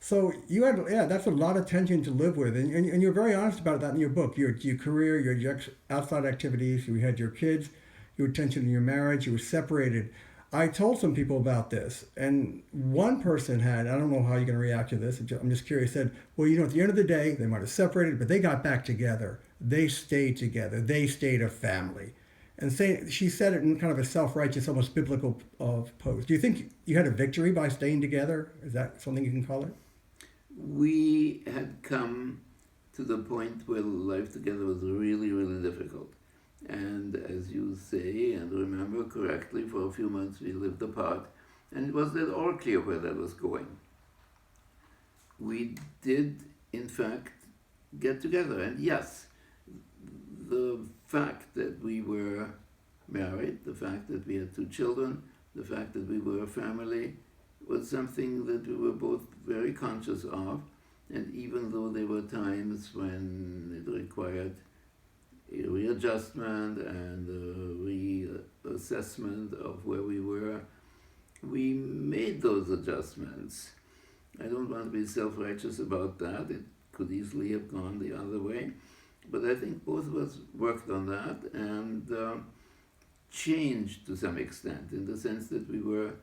So you had, yeah, that's a lot of tension to live with, and you're very honest about that in your book. Your career, your outside activities. You had your kids, your tension in your marriage. You were separated. I told some people about this, and one person had, I don't know how you're going to react to this. I'm just curious. Said, well, at the end of the day, they might have separated, but they got back together. They stayed together. They stayed a family. And she said it in kind of a self-righteous, almost biblical pose. Do you think you had a victory by staying together? Is that something you can call it? We had come to the point where life together was really, really difficult. And as you say and remember correctly, for a few months we lived apart, and it wasn't at all clear where that was going. We did, in fact, get together, and yes, the fact that we were married, the fact that we had two children, the fact that we were a family, was something that we were both very conscious of, and even though there were times when it required a readjustment and a reassessment of where we were, we made those adjustments. I don't want to be self-righteous about that. It could easily have gone the other way. But I think both of us worked on that and changed to some extent, in the sense that we were,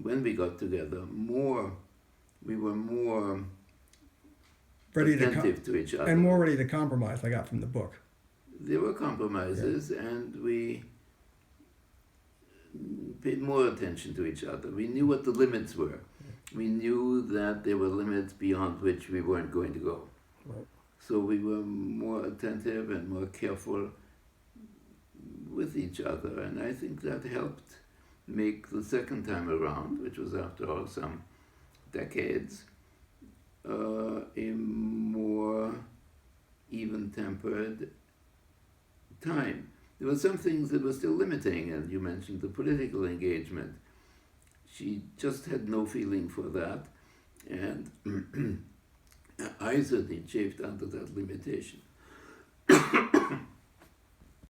when we got together, we were more attentive to each other. And more ready to compromise, I got from the book. There were compromises, and we paid more attention to each other. We knew what the limits were. We knew that there were limits beyond which we weren't going to go. Right. So we were more attentive and more careful with each other, and I think that helped make the second time around, which was after all some decades, a more even-tempered time. There were some things that were still limiting, and you mentioned the political engagement. She just had no feeling for that, and I certainly chafed under that limitation.